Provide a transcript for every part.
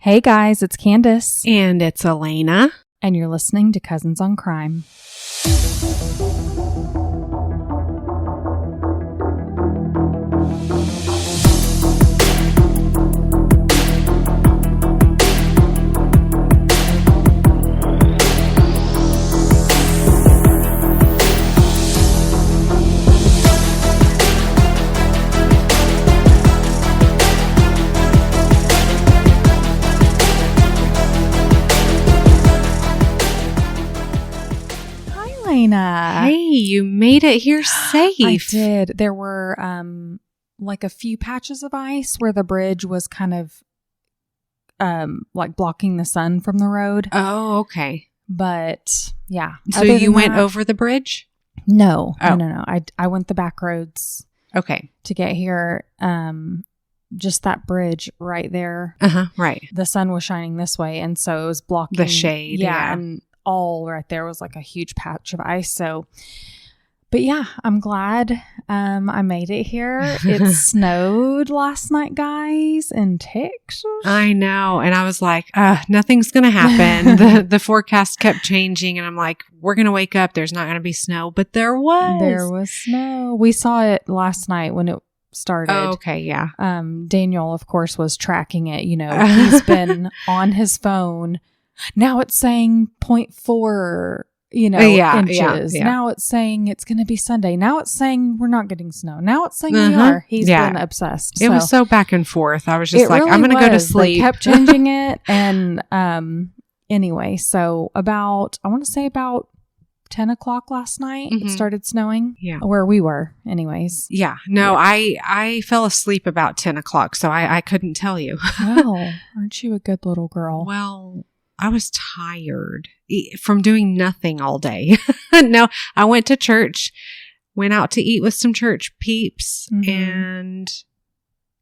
Hey guys, it's Candace. And it's Elena. And you're listening to Cousins on Crime. Hey, you made it here safe. I did. There were like a few patches of ice where the bridge was kind of like blocking the sun from the road. Oh, okay. But yeah. So you went over the bridge? No. Oh. No. I went the back roads. Okay. To get here. Just that bridge right there. Right. The sun was shining this way, and so it was blocking the shade. Yeah. And all right there was like a huge patch of ice. So, but yeah, I'm glad I made it here. It snowed last night, guys, in Texas. I know. And I was like, nothing's going to happen. The forecast kept changing, and I'm like, we're going to wake up. There's not going to be snow, but there was. There was snow. We saw it last night when it started. Oh, okay, yeah. Daniel, of course, was tracking it. You know, he's been on his phone. Now it's saying 0.4, inches. Yeah. Now it's saying it's going to be Sunday. Now it's saying we're not getting snow. Now it's saying we are. He's been obsessed. It was so back and forth. I was just like, really I'm going to go to sleep. They kept changing it. And anyway, so I want to say about 10 o'clock last night, it started snowing. Yeah. Where we were anyways. Yeah. No, yeah. I fell asleep about 10 o'clock, so I couldn't tell you. Well, aren't you a good little girl? Well, I was tired from doing nothing all day. No, I went to church, went out to eat with some church peeps, and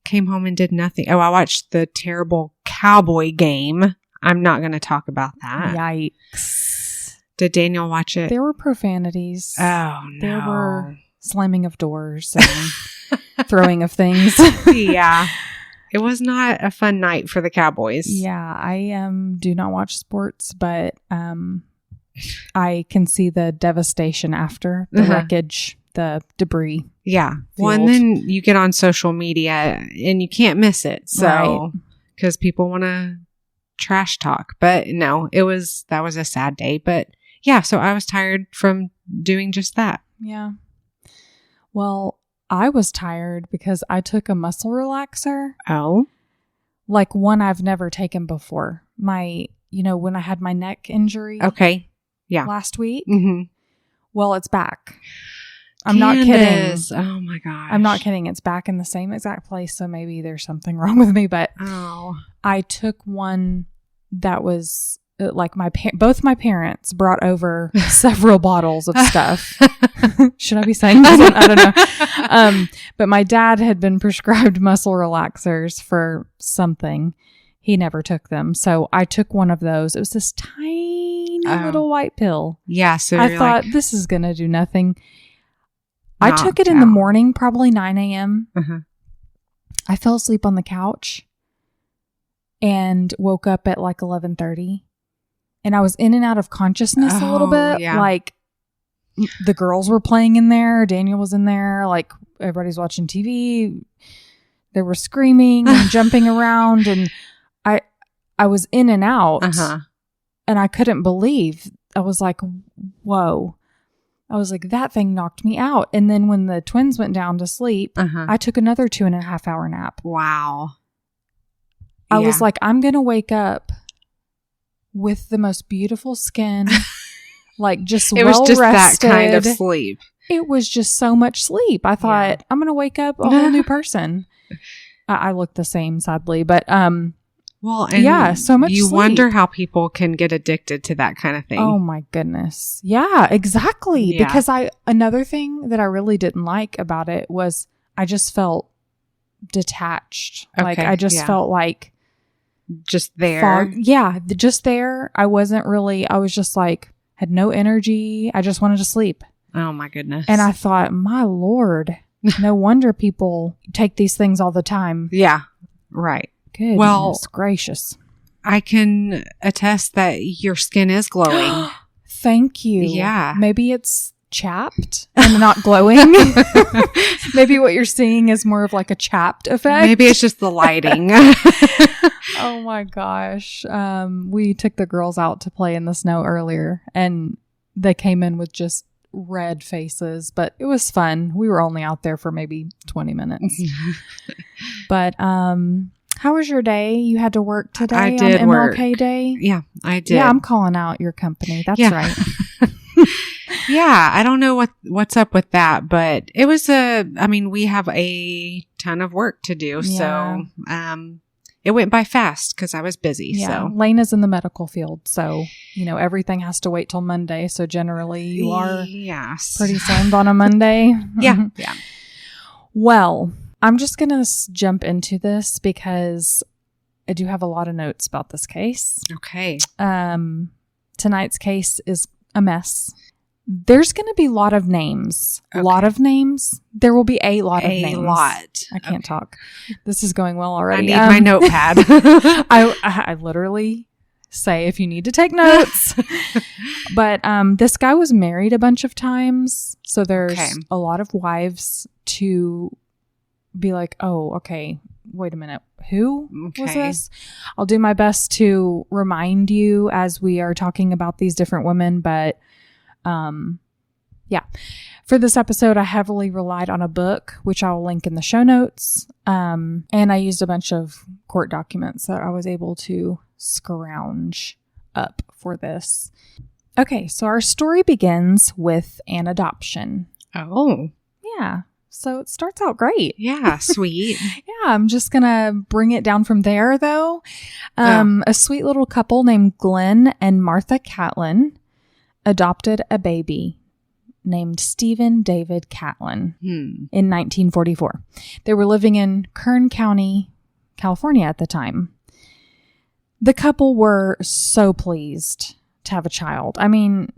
came home and did nothing. Oh, I watched the terrible Cowboy game. I'm not going to talk about that. Yikes. Did Daniel watch it? There were profanities. Oh, no. There were slamming of doors and throwing of things. Yeah. It was not a fun night for the Cowboys. Yeah, I do not watch sports, but I can see the devastation after the wreckage, the debris. Yeah. Well, and then you get on social media and you can't miss it. So, because people want to trash talk. But no, that was a sad day. But yeah, so I was tired from doing just that. Yeah. Well, I was tired because I took a muscle relaxer. Oh? Like one I've never taken before. When I had my neck injury. Okay. Yeah. Last week. Mm-hmm. Well, it's back. I'm not kidding. Oh my gosh. I'm not kidding. It's back in the same exact place. So maybe there's something wrong with me. But I took one that was like both my parents brought over several bottles of stuff. Should I be saying this? I don't know. But my dad had been prescribed muscle relaxers for something. He never took them. So I took one of those. It was this tiny little white pill. Yeah. So I thought this is going to do nothing. I took it in the morning, probably 9 a.m. I fell asleep on the couch and woke up at like 11:30. And I was in and out of consciousness a little bit. Yeah. Like the girls were playing in there. Daniel was in there. Like everybody's watching TV. They were screaming and jumping around. And I was in and out. And I couldn't believe. I was like, whoa. I was like, that thing knocked me out. And then when the twins went down to sleep, I took another 2.5 hour nap. Wow. I was like, I'm going to wake up with the most beautiful skin, like just it well was just rested. That kind of sleep. It was just so much sleep. I thought I'm going to wake up a whole new person. I look the same, sadly, but well, and so much. You sleep. wonder how people can get addicted to that kind of thing. Oh my goodness, yeah, exactly. Yeah. Because another thing that I really didn't like about it was I just felt detached. Okay, like I just felt like. Just there. Just there. I was just like, had no energy. I just wanted to sleep. Oh my goodness. And I thought, my Lord, no wonder people take these things all the time. Yeah. Right. Goodness gracious. I can attest that your skin is glowing. Thank you. Yeah. Maybe it's chapped and not glowing. Maybe what you're seeing is more of like a chapped effect. Maybe it's just the lighting. Oh my gosh. We took the girls out to play in the snow earlier and they came in with just red faces, but it was fun. We were only out there for maybe 20 minutes. But how was your day? You had to work today I did on MLK work. Day? Yeah, I did. Yeah, I'm calling out your company. That's right. Yeah, I don't know what's up with that, but it was we have a ton of work to do. Yeah. So, it went by fast because I was busy. Yeah. So Lane is in the medical field. So, everything has to wait till Monday. So generally you are pretty slammed on a Monday. Yeah. Yeah. Well, I'm just going to jump into this because I do have a lot of notes about this case. Okay. Tonight's case is a mess. There's going to be a lot of names. A lot of names. There will be a lot of names. A lot. I can't talk. This is going well already. I need my notepad. I literally say if you need to take notes. But this guy was married a bunch of times. So there's a lot of wives to be like, oh, okay, wait a minute. Who was this? I'll do my best to remind you as we are talking about these different women. But for this episode, I heavily relied on a book, which I'll link in the show notes. And I used a bunch of court documents that I was able to scrounge up for this. Okay, so our story begins with an adoption. Oh. Yeah. So it starts out great. Yeah, sweet. Yeah, I'm just going to bring it down from there, though. A sweet little couple named Glenn and Martha Catlin adopted a baby named Stephen David Catlin in 1944. They were living in Kern County, California at the time. The couple were so pleased to have a child. I mean,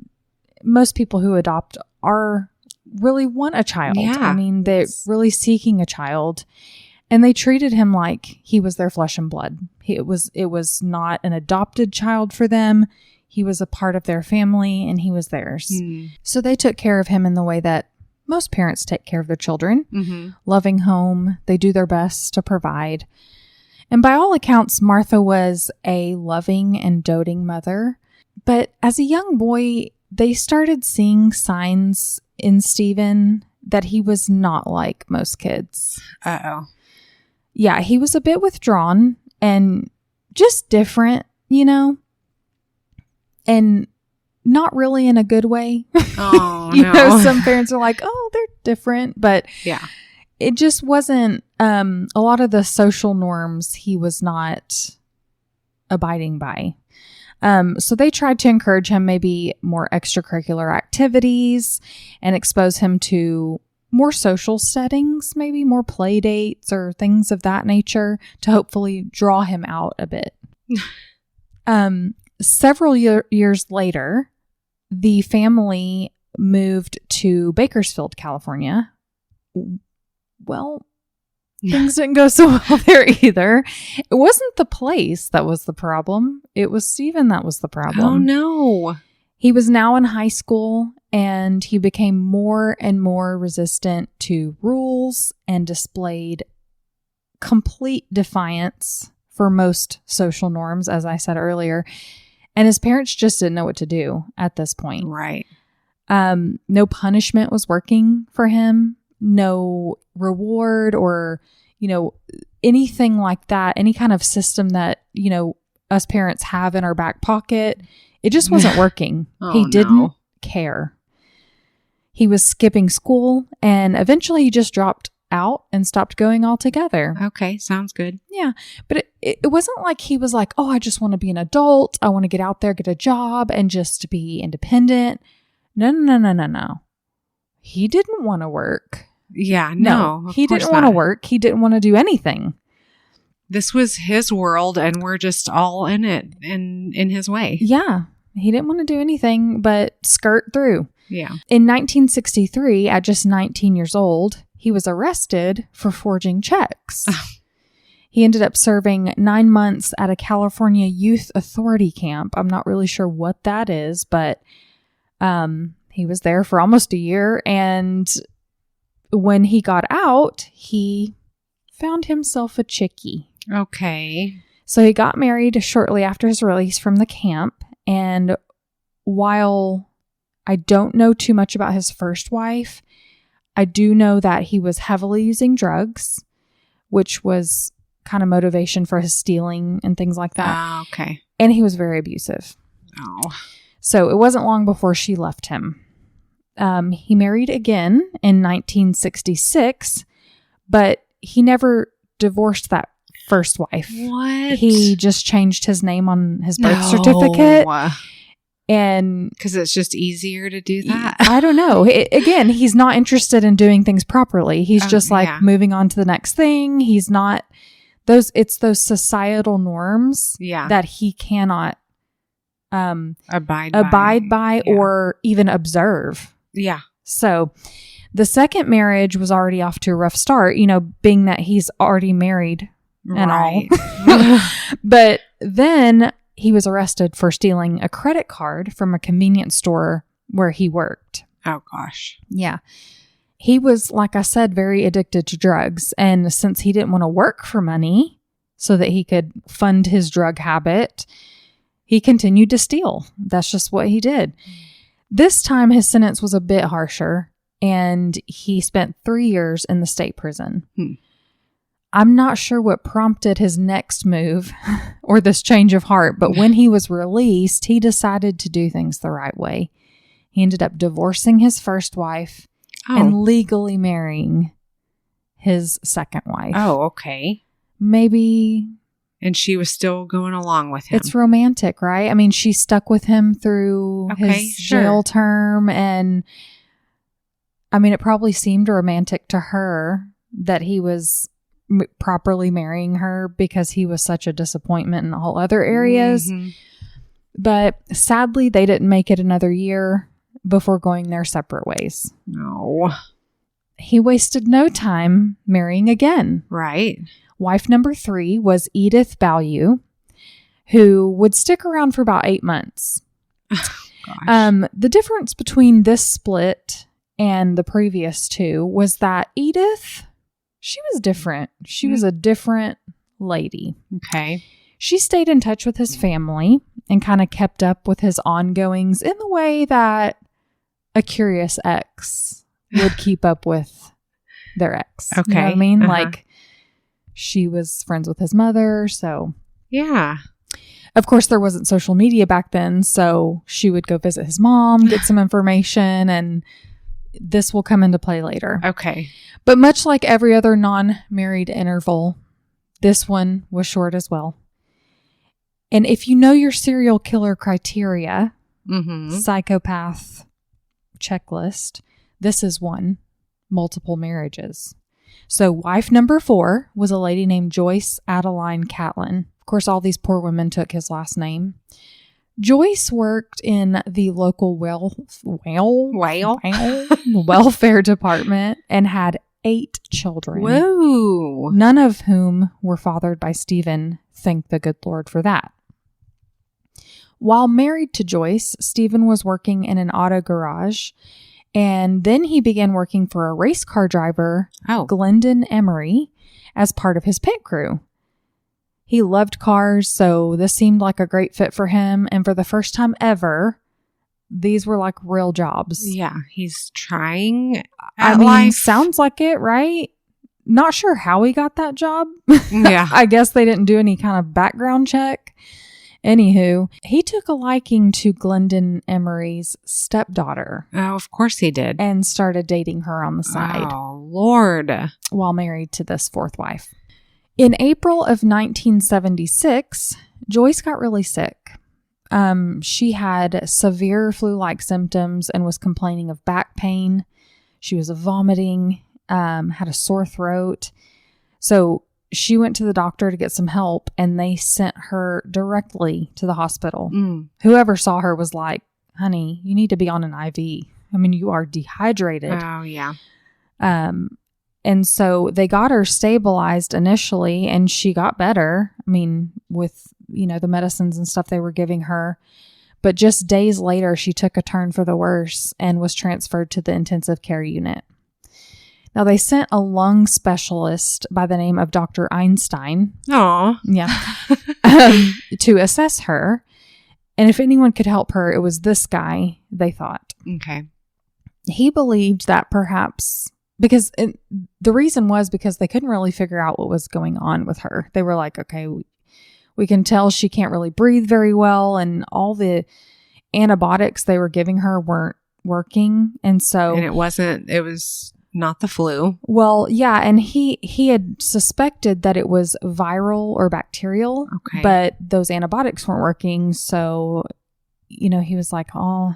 most people who adopt really want a child. Yeah. I mean, they're really seeking a child. And they treated him like he was their flesh and blood. It was not an adopted child for them. He was a part of their family and he was theirs. So they took care of him in the way that most parents take care of their children. Loving home. They do their best to provide. And by all accounts, Martha was a loving and doting mother. But as a young boy, they started seeing signs in Stephen that he was not like most kids. Uh-oh. Yeah, he was a bit withdrawn and just different, and not really in a good way. Oh, no. Some parents are like, oh, they're different, but yeah, it just wasn't, a lot of the social norms he was not abiding by. So they tried to encourage him maybe more extracurricular activities and expose him to more social settings, maybe more play dates or things of that nature to hopefully draw him out a bit. Several years later, the family moved to Bakersfield, California. Well, things didn't go so well there either. It wasn't the place that was the problem. It was Stephen that was the problem. Oh, no. He was now in high school and he became more and more resistant to rules and displayed complete defiance for most social norms, as I said earlier. And his parents just didn't know what to do at this point. Right. No punishment was working for him. No reward or, anything like that. Any kind of system that, us parents have in our back pocket. It just wasn't working. He didn't care. He was skipping school and eventually he just dropped out and stopped going altogether. Okay, sounds good. Yeah, but it wasn't like he was like, oh, I just want to be an adult. I want to get out there, get a job and just be independent. No. He didn't want to work. Yeah, no. He didn't want to work. He didn't want to do anything. This was his world and we're just all in it in his way. Yeah. He didn't want to do anything but skirt through. Yeah. In 1963, at just 19 years old, he was arrested for forging checks. He ended up serving 9 months at a California Youth Authority camp. I'm not really sure what that is, but he was there for almost a year. And when he got out, he found himself a chickie. Okay. So he got married shortly after his release from the camp. And while I don't know too much about his first wife, I do know that he was heavily using drugs, which was kind of motivation for his stealing and things like that. Okay. And he was very abusive. Oh. So it wasn't long before she left him. He married again in 1966, but he never divorced that first wife. What? He just changed his name on his birth certificate. And because it's just easier to do that. I don't know. Again, he's not interested in doing things properly. He's just like moving on to the next thing. He's not it's those societal norms that he cannot abide by or even observe. Yeah. So the second marriage was already off to a rough start, being that he's already married and all. But then he was arrested for stealing a credit card from a convenience store where he worked. Oh, gosh. Yeah. He was, like I said, very addicted to drugs. And since he didn't want to work for money so that he could fund his drug habit, he continued to steal. That's just what he did. This time, his sentence was a bit harsher, and he spent 3 years in the state prison. I'm not sure what prompted his next move or this change of heart, but when he was released, he decided to do things the right way. He ended up divorcing his first wife and legally marrying his second wife. Oh, okay. Maybe. And she was still going along with him. It's romantic, right? I mean, she stuck with him through his jail term. And I mean, it probably seemed romantic to her that he was properly marrying her because he was such a disappointment in all other areas. Mm-hmm. But sadly, they didn't make it another year before going their separate ways. No. He wasted no time marrying again. Right. Wife number 3 was Edith Ballew, who would stick around for about 8 months. The difference between this split and the previous two was that Edith, she was different. She was a different lady. Okay. She stayed in touch with his family and kind of kept up with his ongoings in the way that a curious ex would keep up with their ex. Okay. You know what I mean? Like, she was friends with his mother, so. Yeah. Of course, there wasn't social media back then, so she would go visit his mom, get some information, and this will come into play later. Okay. But much like every other non-married interval, this one was short as well. And if you know your serial killer criteria, psychopath checklist, this is one: multiple marriages. So wife number 4 was a lady named Joyce Adeline Catlin. Of course, all these poor women took his last name. Joyce worked in the local welfare department and had 8 children. Whoa. None of whom were fathered by Stephen. Thank the good Lord for that. While married to Joyce, Stephen was working in an auto garage, and then he began working for a race car driver, Glendon Emery, as part of his pit crew. He loved cars, so this seemed like a great fit for him. And for the first time ever, these were like real jobs. Yeah, he's trying. I mean, sounds like it, right? Not sure how he got that job. Yeah. I guess they didn't do any kind of background check. Anywho, he took a liking to Glendon Emery's stepdaughter. Oh, of course he did. And started dating her on the side. Oh, Lord. While married to this 4th wife. In April of 1976, Joyce got really sick. She had severe flu-like symptoms and was complaining of back pain. She was vomiting, had a sore throat. So she went to the doctor to get some help, and they sent her directly to the hospital. Whoever saw her was like, honey, you need to be on an IV. I mean, you are dehydrated. Oh, yeah. And so they got her stabilized initially, and she got better. I mean, with, the medicines and stuff they were giving her. But just days later, she took a turn for the worse and was transferred to the intensive care unit. Now, they sent a lung specialist by the name of Dr. Einstein. Aw. Yeah. To assess her. And if anyone could help her, it was this guy, they thought. Okay. He believed that perhaps, because the reason was because they couldn't really figure out what was going on with her. They were like, okay, we can tell she can't really breathe very well, and all the antibiotics they were giving her weren't working. And it was not the flu. Well, yeah. And he had suspected that it was viral or bacterial, okay, but those antibiotics weren't working. So, he was like, oh,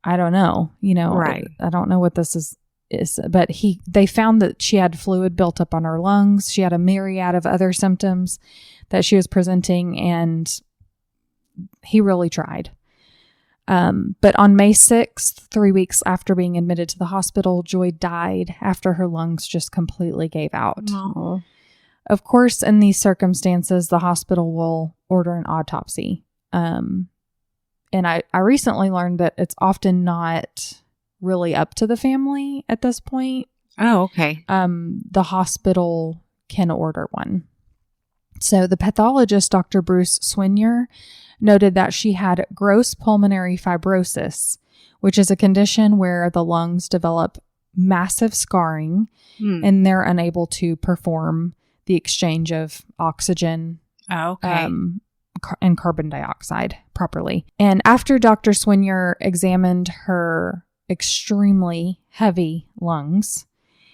I don't know, right. I don't know what this is, but they found that she had fluid built up on her lungs. She had a myriad of other symptoms that she was presenting, and he really tried. But on May 6th, 3 weeks after being admitted to the hospital, Joy died after her lungs just completely gave out. Oh. Of course, in these circumstances, the hospital will order an autopsy. And I recently learned that it's often not really up to the family at this point. Oh, okay. The hospital can order one. So the pathologist, Dr. Bruce Swinier, noted that she had gross pulmonary fibrosis, which is a condition where the lungs develop massive scarring and they're unable to perform the exchange of oxygen and carbon dioxide properly. And after Dr. Swinier examined her extremely heavy lungs,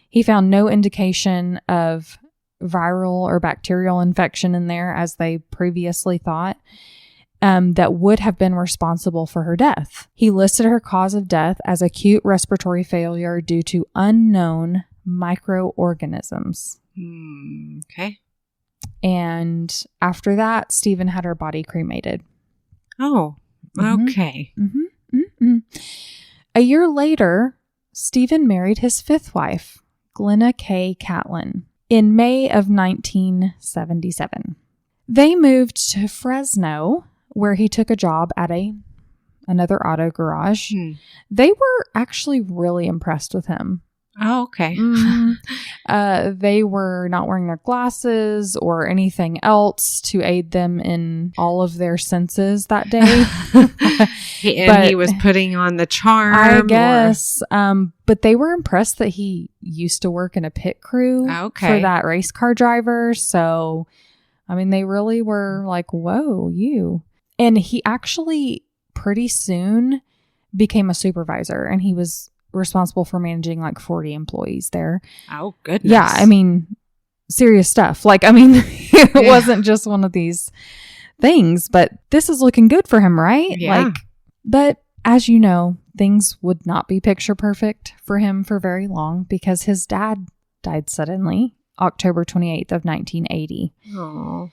he found no indication of viral or bacterial infection in there, as they previously thought, that would have been responsible for her death. He listed her cause of death as acute respiratory failure due to unknown microorganisms. Okay. And after that, Stephen had her body cremated. Oh, okay. A year later, Stephen married his fifth wife, Glenna K. Catlin, in May of 1977. They moved to Fresno, where he took a job at another auto garage. They were actually really impressed with him. Oh, okay. They were not wearing their glasses or anything else to aid them in all of their senses that day. He was putting on the charm, I guess. But they were impressed that he used to work in a pit crew for that race car driver. So, I mean, they really were like, whoa, you. And he actually pretty soon became a supervisor, and he was responsible for managing like 40 employees there. Oh, goodness. Yeah, I mean, serious stuff. Like, I mean, it wasn't just one of these things, but this is looking good for him, right? Yeah. Like, but as you know, things would not be picture perfect for him for very long, because his dad died suddenly, October 28th of 1980. Oh.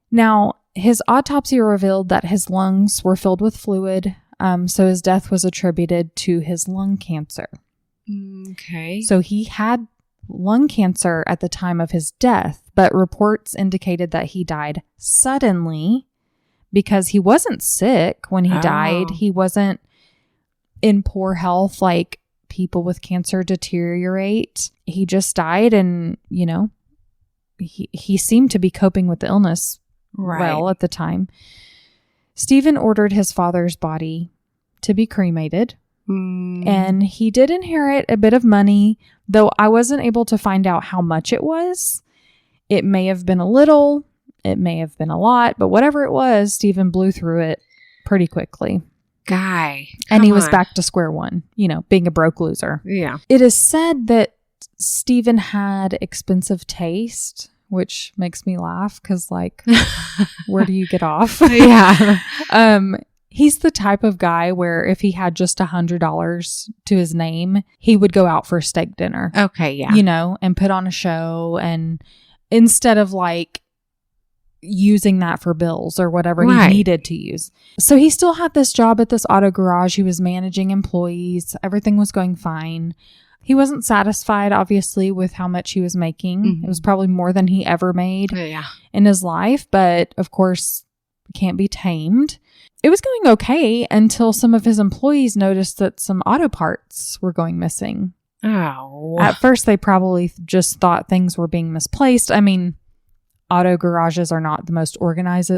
Now, his autopsy revealed that his lungs were filled with fluid, so his death was attributed to his lung cancer. Okay. So he had lung cancer at the time of his death, but reports indicated that he died suddenly because he wasn't sick when he died. He wasn't in poor health like people with cancer deteriorate. He just died, and, he seemed to be coping with the illness well at the time. Stephen ordered his father's body to be cremated, and he did inherit a bit of money, though I wasn't able to find out how much it was. It may have been a little, it may have been a lot, but whatever it was, Stephen blew through it pretty quickly. And he was back to square one, being a broke loser. Yeah. It is said that Stephen had expensive taste, which makes me laugh because, like, where do you get off? Yeah. He's the type of guy where if he had just $100 to his name, he would go out for a steak dinner. Okay, yeah. And put on a show, and instead of like using that for bills or whatever he needed to use. So he still had this job at this auto garage. He was managing employees. Everything was going fine. He wasn't satisfied, obviously, with how much he was making. Mm-hmm. It was probably more than he ever made Yeah. in his life, but of course, can't be tamed. It was going okay until some of his employees noticed that some auto parts were going missing. Oh. At first, they probably just thought things were being misplaced. I mean, auto garages are not the most organized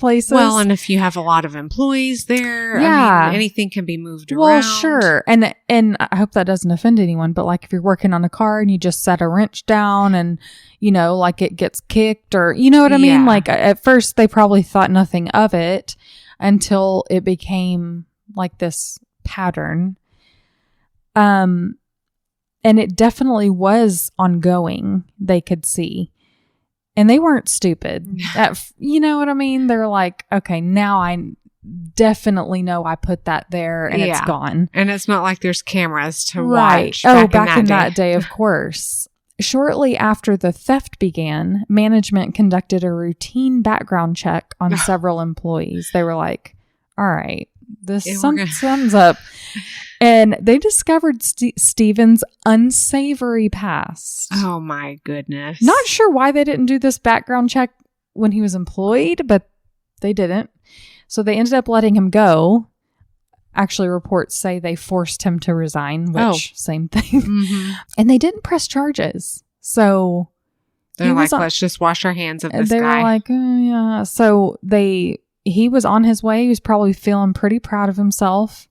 places. Well, and if you have a lot of employees there, Yeah. I mean, anything can be moved around. Well, sure. And I hope that doesn't offend anyone, but like if you're working on a car and you just set a wrench down and, you know, like it gets kicked or, you know what I mean? Yeah. Like at first they probably thought nothing of it until it became like this pattern. And it definitely was ongoing, they could see. And they weren't stupid. You know what I mean? They're like, okay, now I definitely know I put that there and it's gone. And it's not like there's cameras to Right. watch. Back in that day, of course. Shortly after the theft began, management conducted a routine background check on several employees. They were like, all right, this sums up. And they discovered Stephen's unsavory past. Oh, my goodness. Not sure why they didn't do this background check when he was employed, but they didn't. So they ended up letting him go. Actually, reports say they forced him to resign, which same thing. Mm-hmm. And they didn't press charges. So they're like, let's just wash our hands of this guy. They were like, yeah. So he was on his way. He was probably feeling pretty proud of himself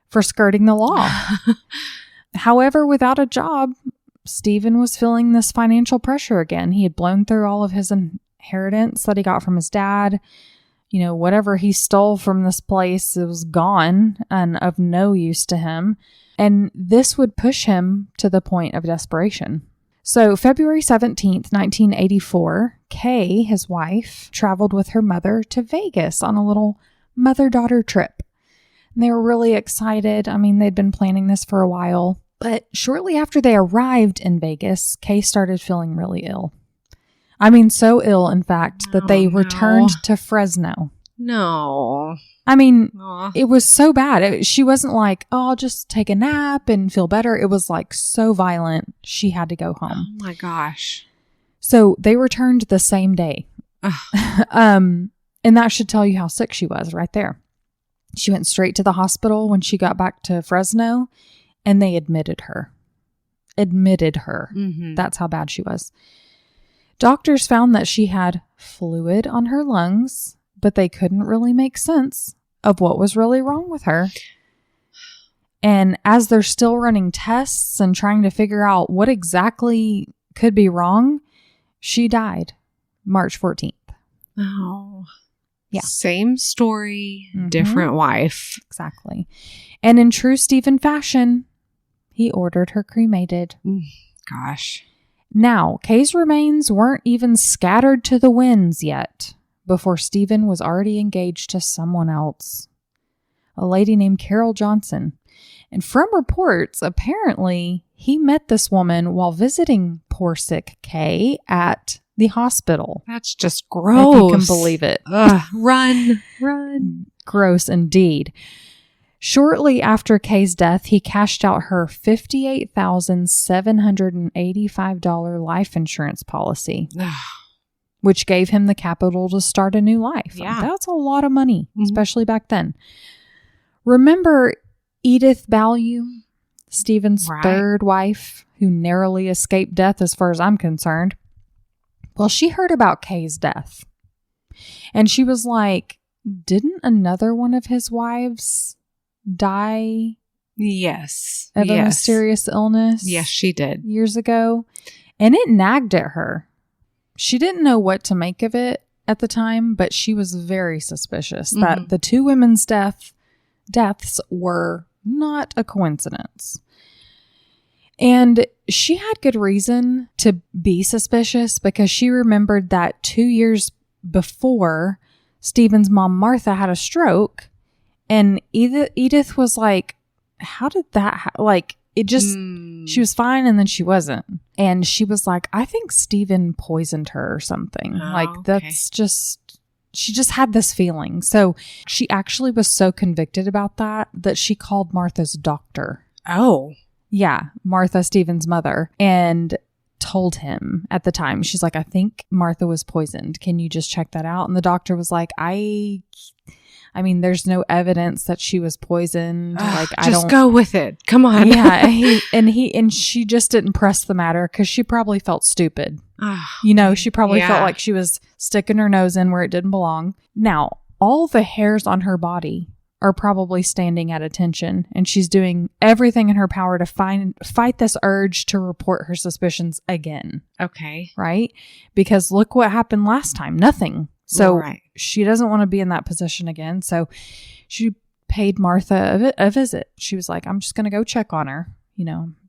for skirting the law. However, without a job, Stephen was feeling this financial pressure again. He had blown through all of his inheritance that he got from his dad. You know, whatever he stole from this place, it was gone and of no use to him. And this would push him to the point of desperation. So February 17th, 1984, Kay, his wife, traveled with her mother to Vegas on a little mother-daughter trip. And they were really excited. I mean, they'd been planning this for a while. But shortly after they arrived in Vegas, Kay started feeling really ill. I mean, so ill, in fact, that they returned to Fresno. No. I mean, it was so bad. She wasn't like, oh, I'll just take a nap and feel better. It was like so violent. She had to go home. Oh my gosh. So they returned the same day. And that should tell you how sick she was right there. She went straight to the hospital when she got back to Fresno and they admitted her. Mm-hmm. That's how bad she was. Doctors found that she had fluid on her lungs, but they couldn't really make sense of what was really wrong with her. And as they're still running tests and trying to figure out what exactly could be wrong, she died March 14th. Oh. Yeah. Same story, different wife. Exactly. And in true Stephen fashion, he ordered her cremated. Gosh. Now, Kay's remains weren't even scattered to the winds yet before Stephen was already engaged to someone else, a lady named Carol Johnson. And from reports, apparently he met this woman while visiting poor sick Kay at the hospital. That's just gross. If you can believe it. Run. Gross indeed. Shortly after Kay's death, he cashed out her $58,785 life insurance policy, which gave him the capital to start a new life. Yeah. That's a lot of money, especially back then. Remember Edith Ballew, Stephen's third wife, who narrowly escaped death as far as I'm concerned? Well, she heard about Kay's death. And she was like, didn't another one of his wives die? Yes. Of a mysterious illness? Yes, she did. Years ago. And it nagged at her. She didn't know what to make of it at the time, but she was very suspicious that the two women's deaths were not a coincidence. And she had good reason to be suspicious because she remembered that 2 years before, Stephen's mom, Martha, had a stroke. And Edith was like, how did that it just, she was fine and then she wasn't. And she was like, I think Stephen poisoned her or something. That's just, she just had this feeling. So she actually was so convicted about that she called Martha's doctor. Oh. Yeah, Martha, Stephen's mother, and told him at the time, she's like, I think Martha was poisoned. Can you just check that out? And the doctor was like, I mean, there's no evidence that she was poisoned. Like, I don't go with it. Come on. Yeah. And she just didn't press the matter because she probably felt stupid. She probably felt like she was sticking her nose in where it didn't belong. Now, all the hairs on her body are probably standing at attention, and she's doing everything in her power to fight this urge to report her suspicions again. Okay. Right? Because look what happened last time. Nothing. So she doesn't want to be in that position again. So she paid Martha a visit. She was like, I'm just going to go check on her.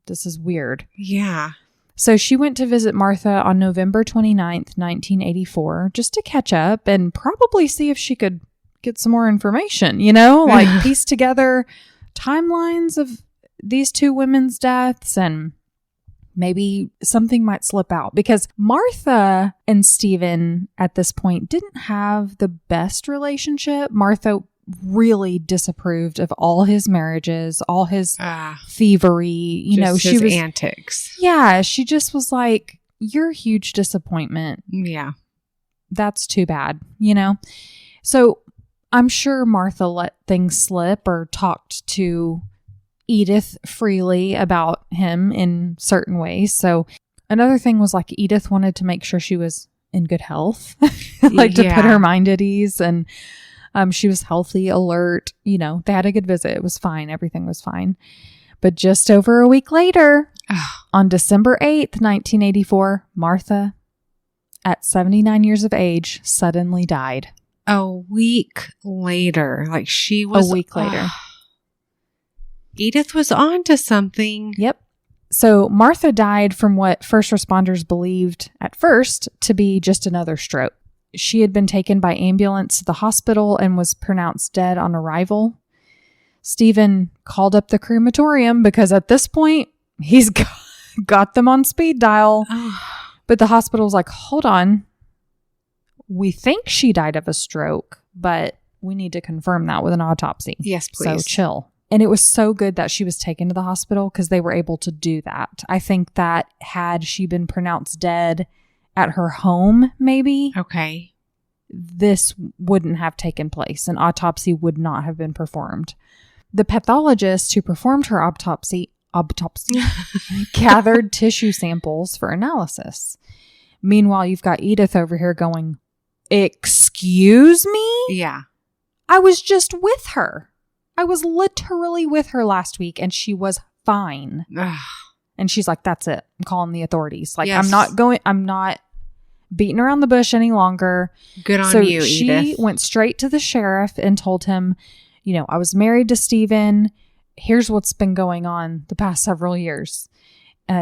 This is weird. Yeah. So she went to visit Martha on November 29th, 1984, just to catch up and probably see if she could get some more information, like piece together timelines of these two women's deaths, and maybe something might slip out, because Martha and Stephen at this point didn't have the best relationship. Martha really disapproved of all his marriages, all his thievery, she was antics. Yeah. She just was like, you're a huge disappointment. Yeah. That's too bad, So I'm sure Martha let things slip or talked to Edith freely about him in certain ways. So another thing was like Edith wanted to make sure she was in good health, like to put her mind at ease. And she was healthy, alert. They had a good visit. It was fine. Everything was fine. But just over a week later, on December 8th, 1984, Martha, at 79 years of age, suddenly died. A week later. Like she was... A week later. Edith was on to something. Yep. So Martha died from what first responders believed at first to be just another stroke. She had been taken by ambulance to the hospital and was pronounced dead on arrival. Stephen called up the crematorium because at this point, he's got them on speed dial. But the hospital was like, hold on. We think she died of a stroke, but we need to confirm that with an autopsy. Yes, please. So chill. And it was so good that she was taken to the hospital because they were able to do that. I think that had she been pronounced dead at her home, maybe. Okay. This wouldn't have taken place. An autopsy would not have been performed. The pathologist who performed her autopsy gathered tissue samples for analysis. Meanwhile, you've got Edith over here going, excuse me? Yeah. I was just with her. I was literally with her last week and she was fine. And she's like, that's it. I'm calling the authorities. Like, yes. I'm not beating around the bush any longer. Good on you, Edith. She went straight to the sheriff and told him, I was married to Stephen. Here's what's been going on the past several years.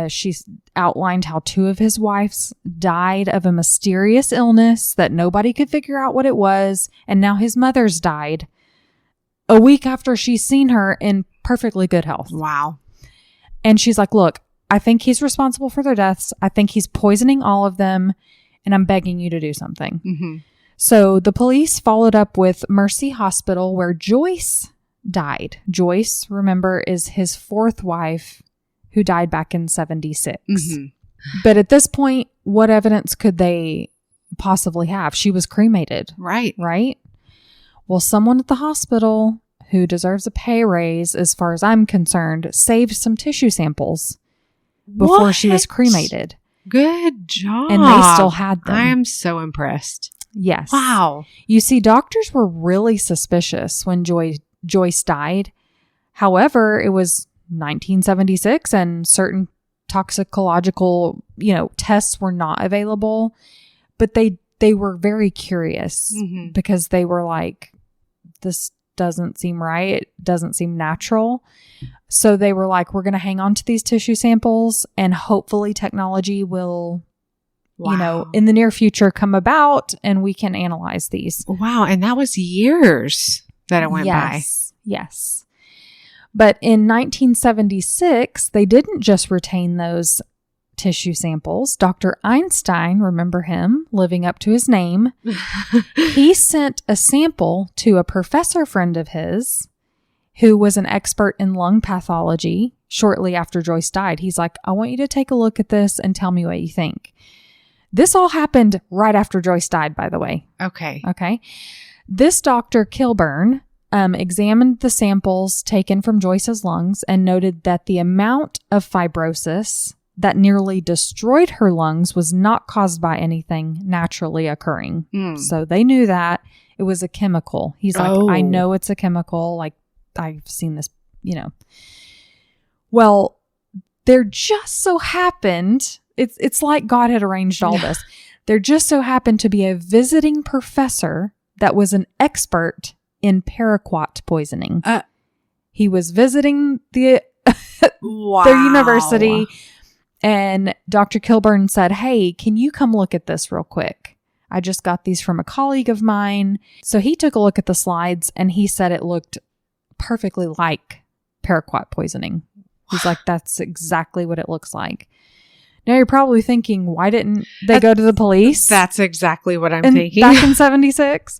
She outlined how two of his wives died of a mysterious illness that nobody could figure out what it was. And now his mother's died a week after she's seen her in perfectly good health. Wow. And she's like, look, I think he's responsible for their deaths. I think he's poisoning all of them. And I'm begging you to do something. Mm-hmm. So the police followed up with Mercy Hospital, where Joyce died. Joyce, remember, is his fourth wife who died back in 76. Mm-hmm. But at this point, what evidence could they possibly have? She was cremated. Right. Right? Well, someone at the hospital who deserves a pay raise, as far as I'm concerned, saved some tissue samples before she was cremated. Good job. And they still had them. I am so impressed. Yes. Wow. You see, doctors were really suspicious when Joyce died. However, it was 1976 and certain toxicological, tests were not available. But they were very curious because they were like, this doesn't seem right. It doesn't seem natural. So they were like, we're going to hang on to these tissue samples and hopefully technology will, in the near future come about and we can analyze these. Wow. And that was years that it went by. Yes. But in 1976, they didn't just retain those tissue samples. Dr. Einstein, remember him, living up to his name, he sent a sample to a professor friend of his who was an expert in lung pathology. shortly after Joyce died. He's like, I want you to take a look at this and tell me what you think. This all happened right after Joyce died, by the way. Okay. Okay. This Dr. Kilburn examined the samples taken from Joyce's lungs and noted that the amount of fibrosis that nearly destroyed her lungs was not caused by anything naturally occurring. So they knew that it was a chemical. He's like, I know it's a chemical. Like, I've seen this, Well, there just so happened, it's like God had arranged all this. There just so happened to be a visiting professor that was an expert in paraquat poisoning. He was visiting the their university, and Dr. Kilburn said, hey, can you come look at this real quick? I just got these from a colleague of mine. So he took a look at the slides, and he said it looked perfectly like paraquat poisoning. He's like, that's exactly what it looks like. Now you're probably thinking, why didn't they go to the police? That's exactly what I'm thinking. Back in 76?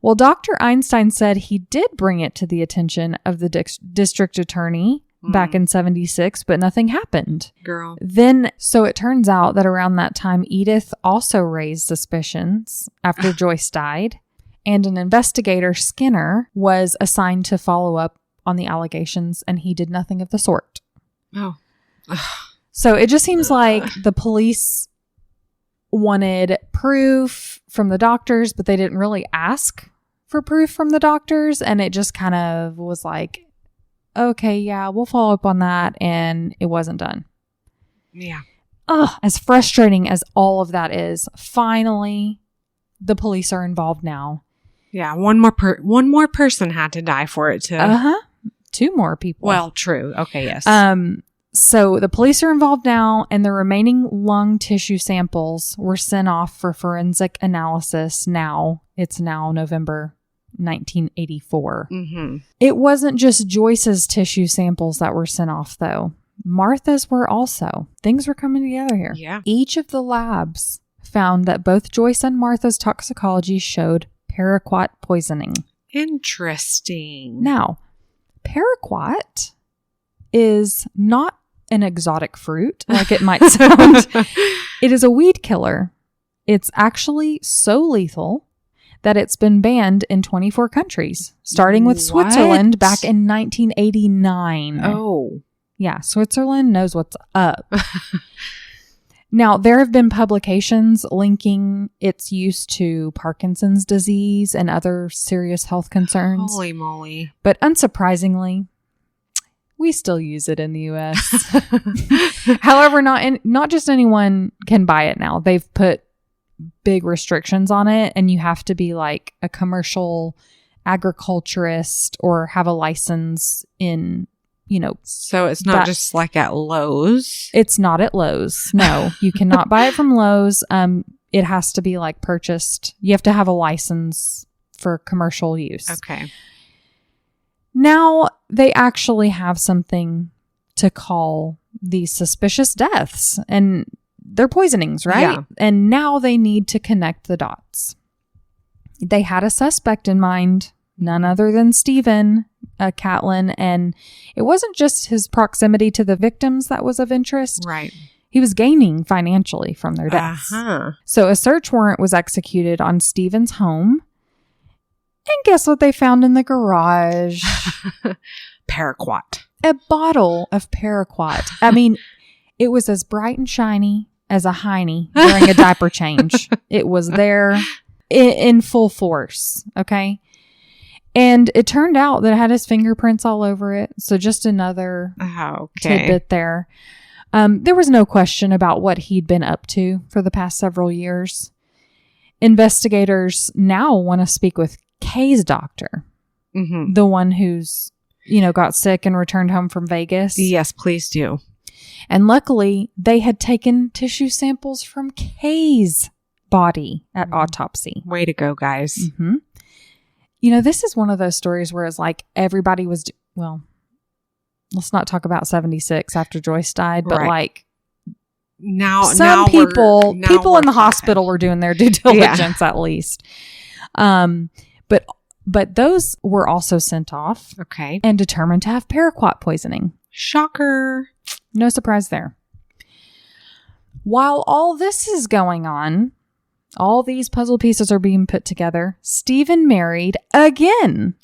Well, Dr. Einstein said he did bring it to the attention of the district attorney back in 76, but nothing happened. Girl. Then, so it turns out that around that time, Edith also raised suspicions after Joyce died, and an investigator, Skinner, was assigned to follow up on the allegations, and he did nothing of the sort. Oh. So it just seems like the police wanted proof from the doctors, but they didn't really ask for proof from the doctors. And it just kind of was like, okay, yeah, we'll follow up on that. And it wasn't done. Yeah. Oh, as frustrating as all of that is, finally, the police are involved now. Yeah. One more person had to die for it to. 2 more people. Well, true. Okay. Yes. So the police are involved now, and the remaining lung tissue samples were sent off for forensic analysis now. It's now November 1984. It wasn't just Joyce's tissue samples that were sent off, though. Martha's were also. Things were coming together here. Yeah. Each of the labs found that both Joyce and Martha's toxicology showed paraquat poisoning. Interesting. Now, paraquat is not an exotic fruit, like it might sound. It is a weed killer. It's actually so lethal that it's been banned in 24 countries, starting with Switzerland back in 1989. Oh. Yeah, Switzerland knows what's up. Now, there have been publications linking its use to Parkinson's disease and other serious health concerns. Holy moly. But unsurprisingly, we still use it in the U.S. However, not just anyone can buy it now. They've put big restrictions on it, and you have to be like a commercial agriculturist or have a license in, So it's not just like at Lowe's? It's not at Lowe's. No, you cannot buy it from Lowe's. It has to be like purchased. You have to have a license for commercial use. Okay. Now they actually have something to call these suspicious deaths, and they're poisonings, right? Yeah. And now they need to connect the dots. They had a suspect in mind, none other than Stephen Catlin, and it wasn't just his proximity to the victims that was of interest. Right. He was gaining financially from their deaths. So a search warrant was executed on Stephen's home. And guess what they found in the garage? Paraquat. A bottle of paraquat. I mean, it was as bright and shiny as a hiney during a diaper change. It was there in full force. Okay. And it turned out that it had his fingerprints all over it. So just another tidbit there. There was no question about what he'd been up to for the past several years. Investigators now want to speak with Kay's doctor, the one who's, got sick and returned home from Vegas. Yes, please do. And luckily, they had taken tissue samples from Kay's body at autopsy. Way to go, guys. This is one of those stories where it's like everybody was, let's not talk about 76 after Joyce died, but like now people in the hospital were doing their due diligence at least. But those were also sent off. Okay. And determined to have paraquat poisoning. Shocker. No surprise there. While all this is going on, all these puzzle pieces are being put together, Stephen married again.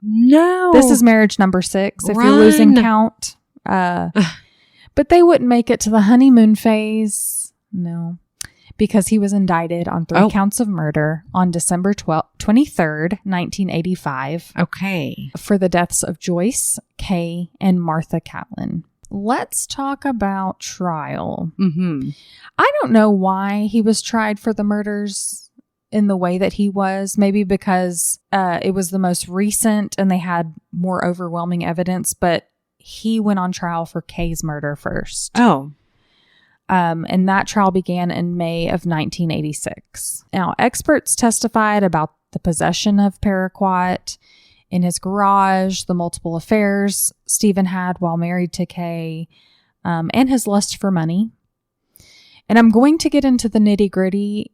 No. This is marriage number 6, if you're losing count. But they wouldn't make it to the honeymoon phase. No. Because he was indicted on 3 counts of murder on December 23rd, 1985. Okay. For the deaths of Joyce, Kay, and Martha Catlin. Let's talk about trial. Mm-hmm. I don't know why he was tried for the murders in the way that he was. Maybe because it was the most recent and they had more overwhelming evidence, but he went on trial for Kay's murder first. Oh. And that trial began in May of 1986. Now, experts testified about the possession of paraquat in his garage, the multiple affairs Stephen had while married to Kay, and his lust for money. And I'm going to get into the nitty-gritty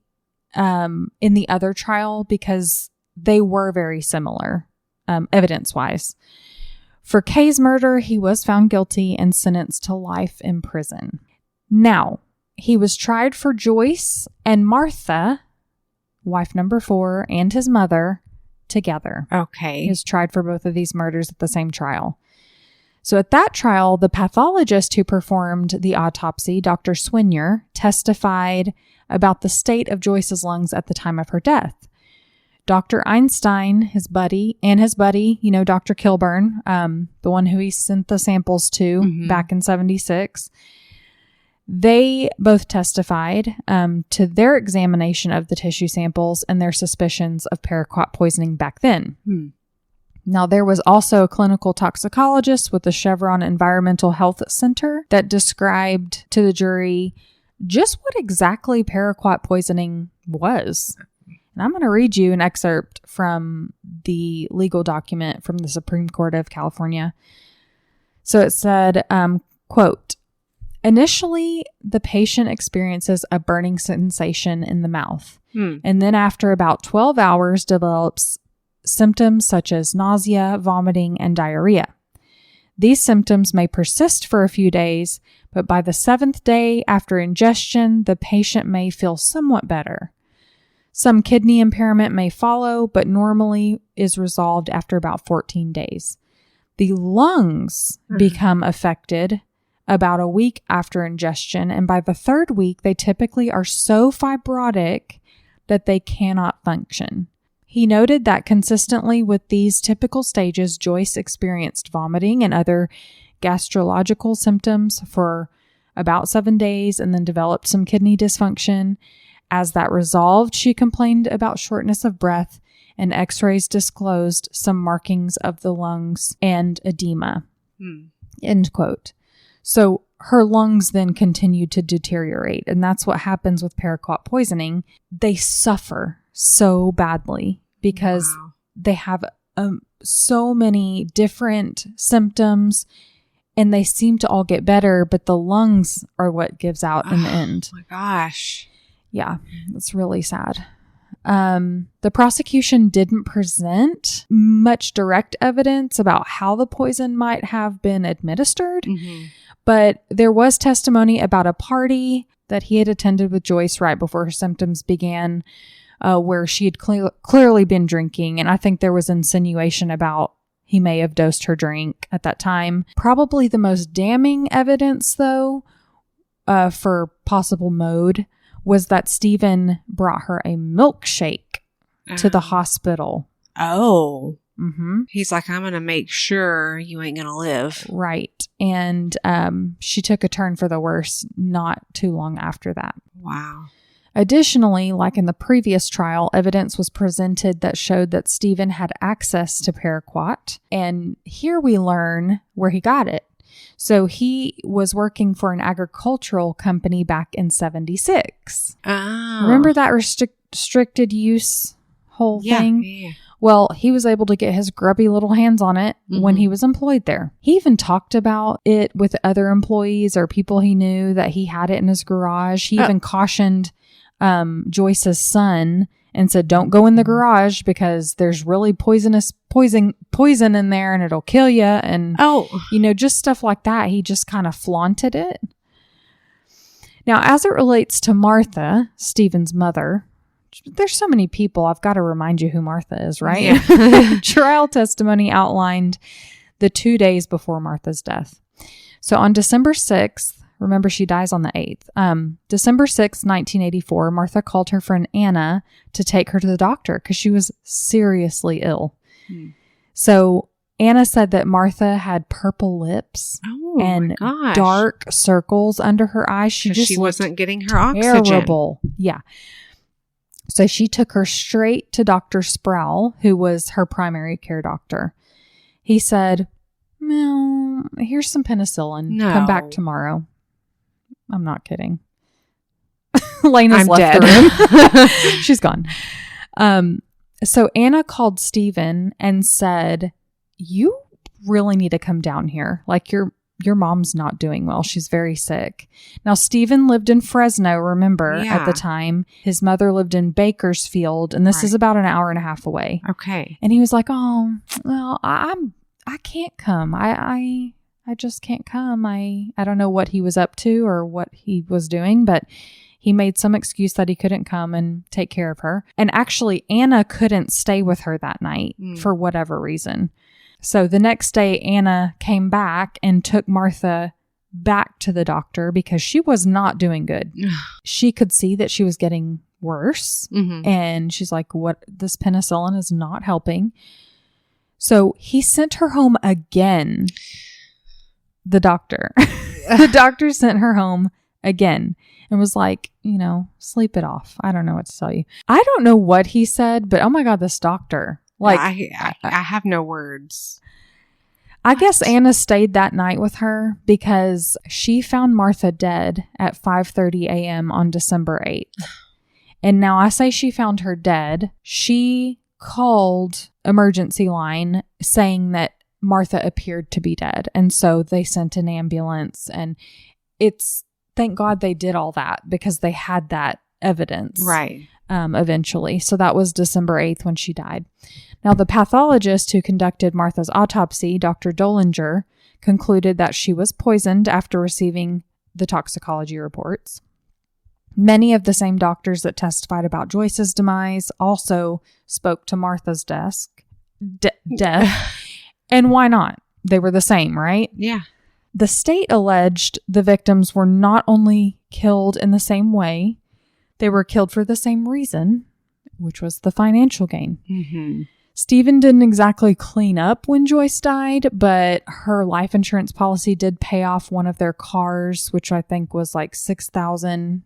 in the other trial because they were very similar, evidence-wise. For Kay's murder, he was found guilty and sentenced to life in prison. Now, he was tried for Joyce and Martha, wife number 4, and his mother together. Okay. He was tried for both of these murders at the same trial. So at that trial, the pathologist who performed the autopsy, Dr. Swinyer, testified about the state of Joyce's lungs at the time of her death. Dr. Einstein, his buddy, Dr. Kilburn, the one who he sent the samples to back in 76, they both testified to their examination of the tissue samples and their suspicions of paraquat poisoning back then. Now, there was also a clinical toxicologist with the Chevron Environmental Health Center that described to the jury just what exactly paraquat poisoning was. And I'm going to read you an excerpt from the legal document from the Supreme Court of California. So it said, quote, initially, the patient experiences a burning sensation in the mouth, and then after about 12 hours develops symptoms such as nausea, vomiting, and diarrhea. These symptoms may persist for a few days, but by the 7th day after ingestion, the patient may feel somewhat better. Some kidney impairment may follow, but normally is resolved after about 14 days. The lungs become affected about a week after ingestion, and by the 3rd week, they typically are so fibrotic that they cannot function. He noted that consistently with these typical stages, Joyce experienced vomiting and other gastrological symptoms for about 7 days and then developed some kidney dysfunction. As that resolved, she complained about shortness of breath, and x-rays disclosed some markings of the lungs and edema. End quote. So her lungs then continued to deteriorate, and that's what happens with paraquat poisoning. They suffer so badly because they have so many different symptoms, and they seem to all get better, but the lungs are what gives out in the end. Oh my gosh. Yeah, it's really sad. The prosecution didn't present much direct evidence about how the poison might have been administered, but there was testimony about a party that he had attended with Joyce right before her symptoms began, where she had clearly been drinking, and I think there was insinuation about he may have dosed her drink at that time. Probably the most damning evidence, though, for possible mode was that Stephen brought her a milkshake to the hospital. Oh. He's like, I'm going to make sure you ain't going to live. Right. And she took a turn for the worse not too long after that. Wow. Additionally, like in the previous trial, evidence was presented that showed that Stephen had access to paraquat. And here we learn where he got it. So he was working for an agricultural company back in 76. Oh. Remember that restricted use whole thing? Yeah. Well, he was able to get his grubby little hands on it when he was employed there. He even talked about it with other employees or people he knew that he had it in his garage. He even cautioned Joyce's son and said, don't go in the garage because there's really poison in there and it'll kill you. And, just stuff like that. He just kind of flaunted it. Now, as it relates to Martha, Stephen's mother, there's so many people. I've got to remind you who Martha is, right? Yeah. Trial testimony outlined the 2 days before Martha's death. So on December 6th, remember she dies on the 8th. December 6th, 1984, Martha called her friend Anna to take her to the doctor because she was seriously ill. So Anna said that Martha had purple lips and dark circles under her eyes. She wasn't getting her oxygen. Terrible. Yeah. So she took her straight to Dr. Sproul, who was her primary care doctor. He said, well, here's some penicillin. No. Come back tomorrow. I'm not kidding. Lena's left the room. She's gone. So Anna called Stephen and said, you really need to come down here. Like your mom's not doing well. She's very sick. Now, Stephen lived in Fresno, remember, at the time. His mother lived in Bakersfield, and this is about an hour and a half away. Okay. And he was like, oh, well, I can't come. I just can't come. I don't know what he was up to or what he was doing, but he made some excuse that he couldn't come and take care of her. And actually, Anna couldn't stay with her that night for whatever reason. So the next day, Anna came back and took Martha back to the doctor because she was not doing good. She could see that she was getting worse. And she's like, what? This penicillin is not helping. So he sent her home again. The doctor. The doctor sent her home again and was like, sleep it off. I don't know what to tell you. I don't know what he said, but oh my God, this doctor. Like, I have no words. I guess Anna stayed that night with her because she found Martha dead at 5:30 a.m. on December 8th. And now I say she found her dead. She called emergency line saying that Martha appeared to be dead. And so they sent an ambulance, and thank God they did all that because they had that evidence. Right. Eventually. So that was December 8th when she died. Now, the pathologist who conducted Martha's autopsy, Dr. Dollinger, concluded that she was poisoned after receiving the toxicology reports. Many of the same doctors that testified about Joyce's demise also spoke to Martha's death. And why not? They were the same, right? Yeah. The state alleged the victims were not only killed in the same way, they were killed for the same reason, which was the financial gain. Stephen didn't exactly clean up when Joyce died, but her life insurance policy did pay off one of their cars, which I think was like $6,000,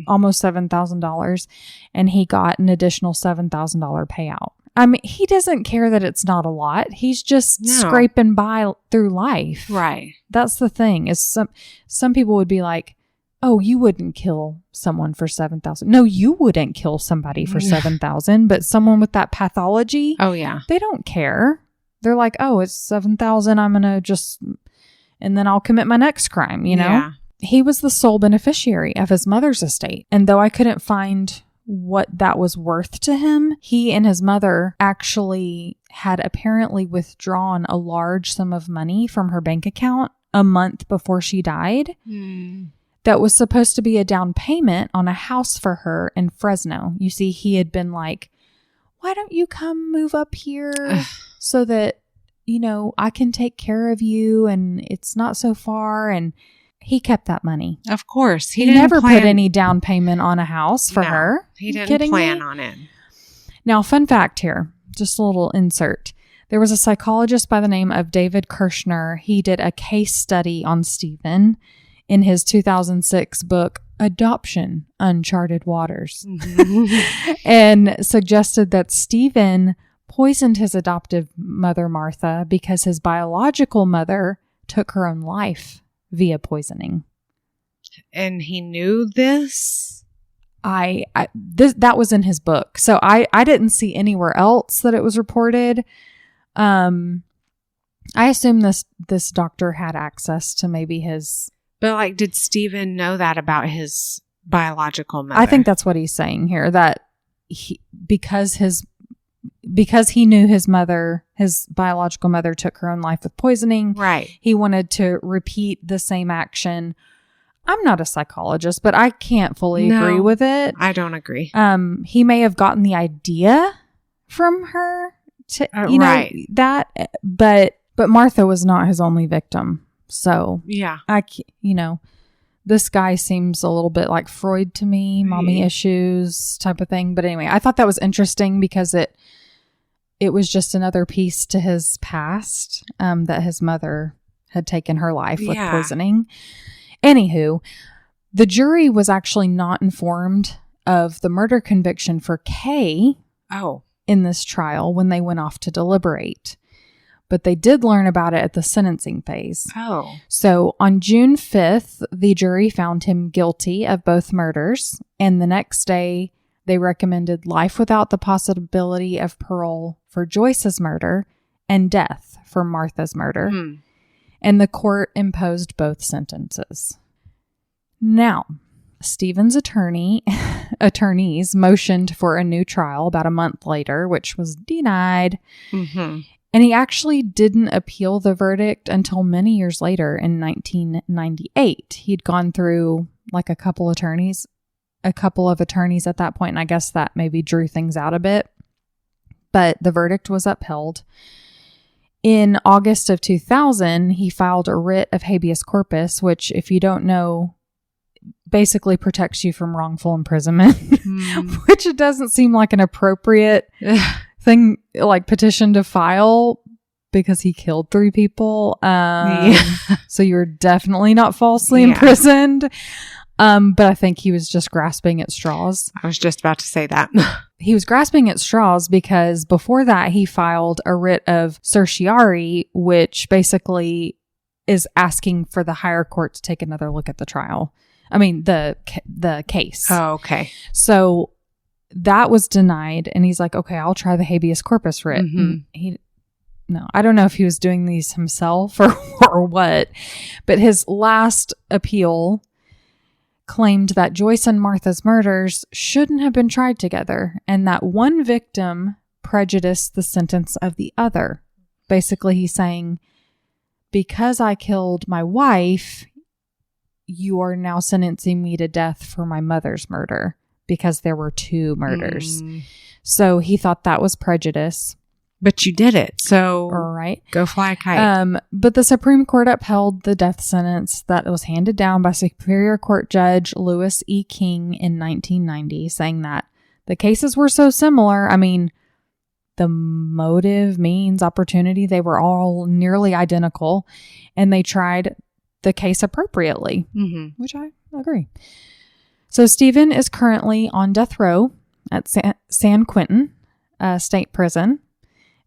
almost $7,000. And he got an additional $7,000 payout. I mean, he doesn't care that it's not a lot. He's just scraping by through life. Right. That's the thing is some people would be like, oh, you wouldn't kill someone for $7,000. No, you wouldn't kill somebody for $7,000, but someone with that pathology, oh yeah, they don't care. They're like, oh, it's $7,000. I'm going to and then I'll commit my next crime, Yeah. He was the sole beneficiary of his mother's estate. And though I couldn't find what that was worth to him, he and his mother actually had apparently withdrawn a large sum of money from her bank account a month before she died. That was supposed to be a down payment on a house for her in Fresno. You see, he had been like, why don't you come move up here so that, I can take care of you and it's not so far. And he kept that money. Of course. He never put any down payment on a house for her. He didn't plan on it. Now, fun fact here, just a little insert. There was a psychologist by the name of David Kirshner. He did a case study on Stephen in his 2006 book, Adoption, Uncharted Waters, and suggested that Stephen poisoned his adoptive mother, Martha, because his biological mother took her own life via poisoning. And he knew this? That was in his book. So I didn't see anywhere else that it was reported. I assume this doctor had access to maybe his... But did Stephen know that about his biological mother? I think that's what he's saying here, that because he knew his biological mother took her own life with poisoning. Right. He wanted to repeat the same action. I'm not a psychologist, but I can't fully agree with it. I don't agree. He may have gotten the idea from her to, right. but Martha was not his only victim. So yeah, this guy seems a little bit like Freud to me, mommy issues type of thing. But anyway, I thought that was interesting because it was just another piece to his past, that his mother had taken her life with poisoning. Anywho, the jury was actually not informed of the murder conviction for Kay in this trial when they went off to deliberate. But they did learn about it at the sentencing phase. Oh. So on June 5th, the jury found him guilty of both murders. And the next day, they recommended life without the possibility of parole for Joyce's murder and death for Martha's murder. And the court imposed both sentences. Now, Stephen's attorneys motioned for a new trial about a month later, which was denied. Mm-hmm. And he actually didn't appeal the verdict until many years later in 1998. He'd gone through like a couple of attorneys at that point, and I guess that maybe drew things out a bit. But the verdict was upheld. In August of 2000, he filed a writ of habeas corpus, which, if you don't know, basically protects you from wrongful imprisonment, which it doesn't seem like an appropriate thing, like petition to file, because he killed 3 people. So you're definitely not falsely imprisoned. But I think he was just grasping at straws. I was just about to say that. He was grasping at straws because before that he filed a writ of certiorari, which basically is asking for the higher court to take another look at the trial. I mean, the case. Oh, okay. So that was denied, and he's like, okay, I'll try the habeas corpus writ. Mm-hmm. I don't know if he was doing these himself or what, but his last appeal claimed that Joyce and Martha's murders shouldn't have been tried together, and that one victim prejudiced the sentence of the other. Basically, he's saying, because I killed my wife, you are now sentencing me to death for my mother's murder, because there were 2 murders. So he thought that was prejudice. But you did it, so right. Go fly a kite. But the Supreme Court upheld the death sentence that was handed down by Superior Court Judge Louis E. King in 1990, saying that the cases were so similar. I mean, the motive, means, opportunity, they were all nearly identical, and they tried the case appropriately, which I agree. So Stephen is currently on death row at San Quentin State Prison.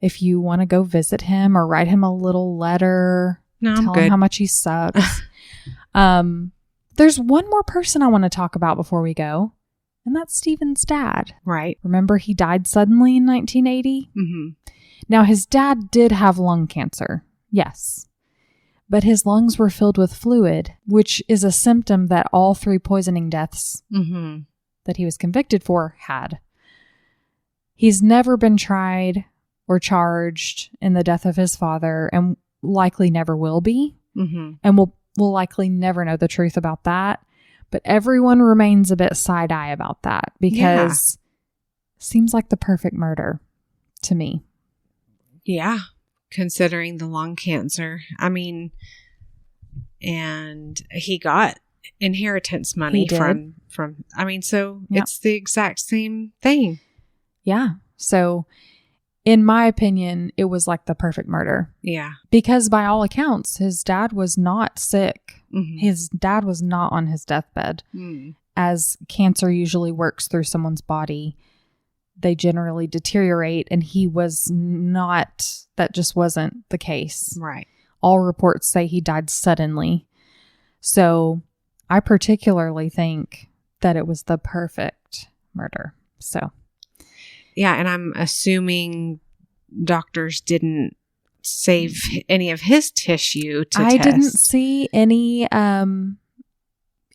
If you want to go visit him or write him a little letter, tell him how much he sucks. There's one more person I want to talk about before we go, and that's Stephen's dad. Right. Remember, he died suddenly in 1980? Mm-hmm. Now, his dad did have lung cancer, yes, but his lungs were filled with fluid, which is a symptom that all 3 poisoning deaths that he was convicted for had. He's never been tried or charged in the death of his father, and likely never will be. And we'll likely never know the truth about that. But everyone remains a bit side-eye about that, because it seems like the perfect murder to me. Yeah, considering the lung cancer. I mean, and he got inheritance money from I mean, so it's the exact same thing. Yeah. So in my opinion, it was like the perfect murder. Yeah. Because by all accounts, his dad was not sick. His dad was not on his deathbed. As cancer usually works through someone's body, they generally deteriorate, and he was not. That just wasn't the case. Right. All reports say he died suddenly. So I particularly think that it was the perfect murder. So. Yeah, and I'm assuming doctors didn't save any of his tissue to test. I didn't see any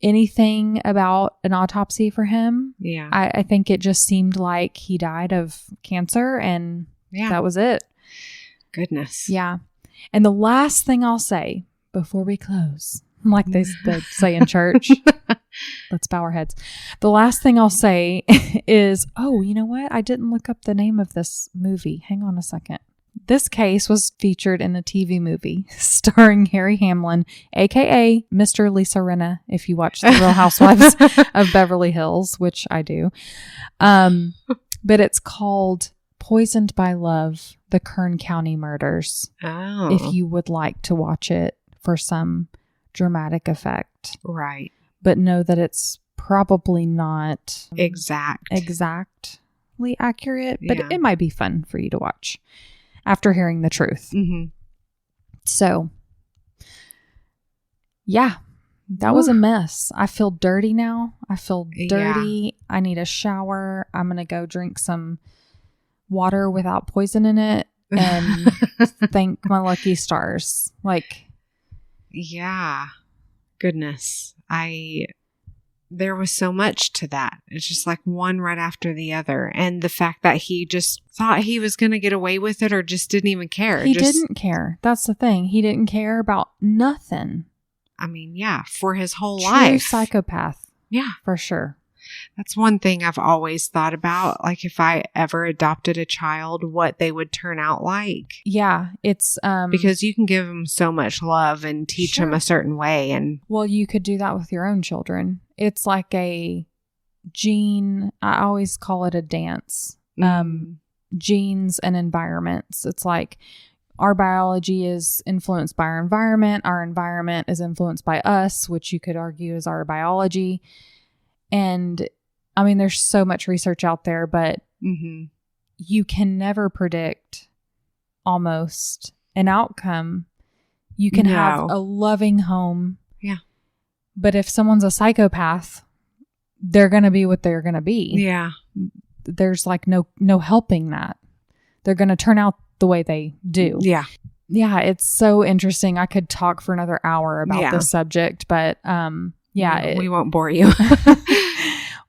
anything about an autopsy for him. Yeah. I think it just seemed like he died of cancer and that was it. Goodness. Yeah. And the last thing I'll say before we close, like they say in church, let's bow our heads. The last thing I'll say is, oh, you know what? I didn't look up the name of this movie. Hang on a second. This case was featured in a TV movie starring Harry Hamlin, a.k.a. Mr. Lisa Rinna, if you watch The Real Housewives of Beverly Hills, which I do. But it's called Poisoned by Love, The Kern County Murders. Oh. If you would like to watch it for some dramatic effect. Right. But know that it's probably not exactly accurate, but it might be fun for you to watch after hearing the truth. Mm-hmm. So, yeah, that was a mess. I feel dirty now. I feel dirty. I need a shower. I'm going to go drink some water without poison in it and thank my lucky stars. Like, yeah, goodness. There was so much to that. It's just like one right after the other. And the fact that he just thought he was going to get away with it or just didn't even care. He didn't care. That's the thing. He didn't care about nothing. I mean, yeah, for his whole True life. Psychopath. Yeah. For sure. That's one thing I've always thought about. Like if I ever adopted a child, what they would turn out like. Yeah. It's because you can give them so much love and teach them a certain way. And well, you could do that with your own children. It's like a gene. I always call it a dance. Genes and environments. It's like our biology is influenced by our environment. Our environment is influenced by us, which you could argue is our biology. And I mean, there's so much research out there, but you can never predict almost an outcome. You can have a loving home. Yeah. But if someone's a psychopath, they're going to be what they're going to be. Yeah. There's like no helping that. They're going to turn out the way they do. Yeah. Yeah. It's so interesting. I could talk for another hour about this subject, but we won't bore you.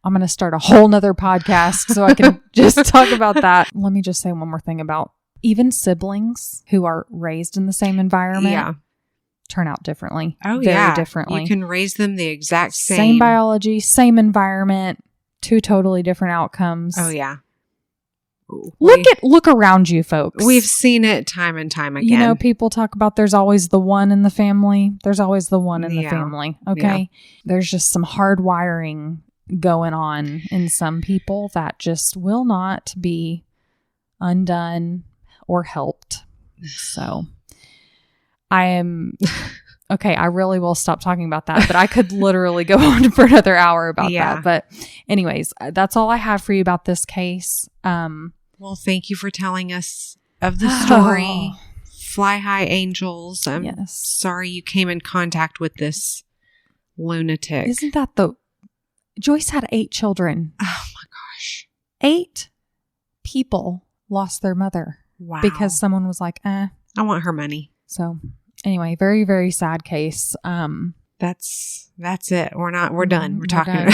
I'm going to start a whole nother podcast so I can just talk about that. Let me just say one more thing about even siblings who are raised in the same environment turn out differently. Oh, very differently. You can raise them the exact same. Same biology, same environment, two totally different outcomes. Oh, yeah. Look around you, folks. We've seen it time and time again. You know, people talk about there's always the one in the family. There's always the one in the family. Okay. Yeah. There's just some hard wiring going on in some people that just will not be undone or helped. So I am okay. I really will stop talking about that, but I could literally go on for another hour about that. But anyways, that's all I have for you about this case. Well, thank you for telling us of the story. Fly high angels. I'm sorry you came in contact with this lunatic. Isn't that Joyce had 8 children. Oh my gosh. 8 people lost their mother. Wow. Because someone was like, I want her money. So anyway, very, very sad case. That's it. We're done. We're talking.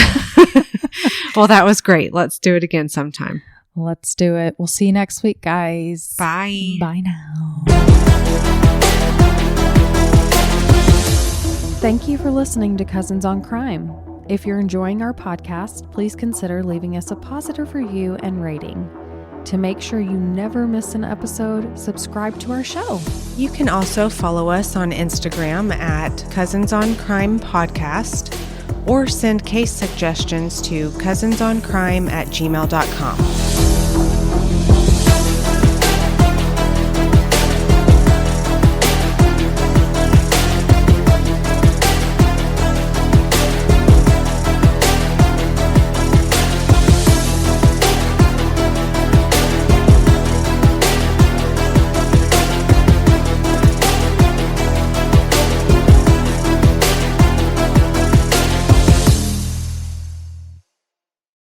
Well, that was great. Let's do it again sometime. Let's do it. We'll see you next week, guys. Bye. Bye now. Thank you for listening to Cousins on Crime. If you're enjoying our podcast, please consider leaving us a positive review and rating. To make sure you never miss an episode, subscribe to our show. You can also follow us on Instagram at Cousins on Crime Podcast or send case suggestions to cousinsoncrime@gmail.com.